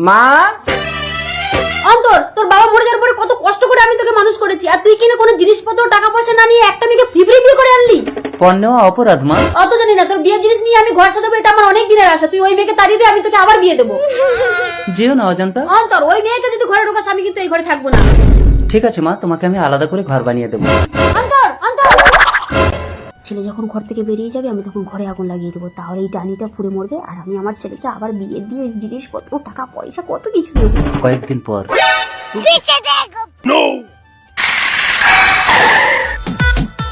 মা অন্তর, তোর বাবা মরে যাওয়ার পরে কত কষ্ট করে আমি তোকে মানুষ করেছি, আর তুই কিনা কোনো জিনিসপত্র টাকা পয়সা না নিয়ে একটা মেয়েকে ফ্রি বিয়ে করে আনলি। পণ নেওয়া অপরাধ মা। অত জানি না, তোর বিয়ের জিনিস নিয়ে আমি ঘর সাজাবো, এটা আমার অনেক দিনের আশা। তুই ওই মেয়েকে তাড়িয়ে দে, আমি তোকে আবার বিয়ে দেবো। যেও না অজান্তা। অন্তর, ওই মেয়েকে যদি ঘরে ঢোকাস আমি কিন্তু এই ঘরে থাকবো না। ঠিক আছে মা, তোমাকে আমি আলাদা করে ঘর বানিয়ে দেবো। অন্তর, অন্তর। ছেলে যখন ঘর থেকে বেরিয়ে যাবে আমি তখন ঘরে আগুন লাগিয়ে দেবো, তাহলে এই ডানিটা পুড়ে মরবে আর আমি আমার ছেলেকে আবার বিয়ে দিয়ে জিনিসপত্র টাকা পয়সা কত কিছু দেবো। কয়েকদিন পর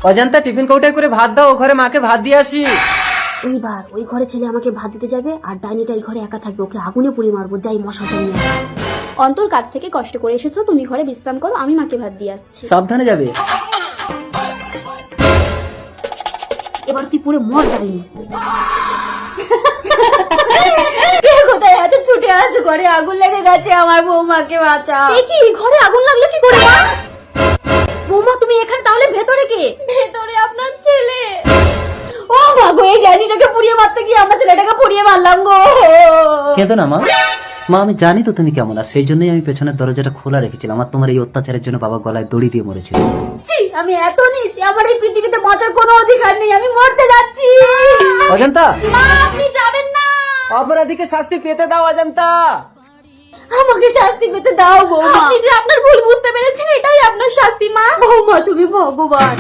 অজান্তা টিফিন কৌটায় করে ভাত দাও, ও ঘরে মাকে ভাত দিয়ে আসি। এইবার ওই ঘরে ছেলে আমাকে ভাত দিতে যাবে আর ডাইনিটা এই ঘরে একা থাকবে, ওকে আগুনে পুড়ে মারবো। যাই মশাটা নিয়ে। অন্তর, কাজ থেকে কষ্ট করে এসেছো, তুমি ঘরে বিশ্রাম করো, আমি মাকে ভাত দিয়ে আসছি। সাবধানে যাবে। এবার তুই পুরো মর ডাইনি। কোথায় এত ছুটে আসো? ঘরে আগুন লেগে গেছে, আমার বৌমাকে বাঁচাও। কি ঘরে আগুন লাগলো কি করে? মা, বৌমা তুমি এখানে, তাহলে ভেতরে কে? ভেতরে আপনার ছেলে। ও মা গো, এই ডাইনিটাকে পুড়িয়ে মারতে গিয়ে আমার ছেলেটাকে পুড়িয়ে মারলাম গো। কেঁদো না মা। মা আমি জানি তো তুমি কেমন, আর সেই জন্যই আমি পেছনের দরজাটা খোলা রেখেছিলাম। আমার তোমার এই অত্যাচারের জন্য বাবা গলায় দড়ি দিয়ে মরেছিল। ছি, আমি এত নিচ, আমার এই পৃথিবীতে বাঁচার কোনো অধিকার নেই, আমি মরতে যাচ্ছি। অজান্তা, মা, আপনি যাবেন না। অপরাধীকে শাস্তি পেতে দাও অজান্তা। আমাকে শাস্তি পেতে দাও বৌমা। আপনি যে আপনার ভুল বুঝতে পেরেছেন, এটাই আপনার শাস্তি। মা, বৌমা তুমি ভগবান।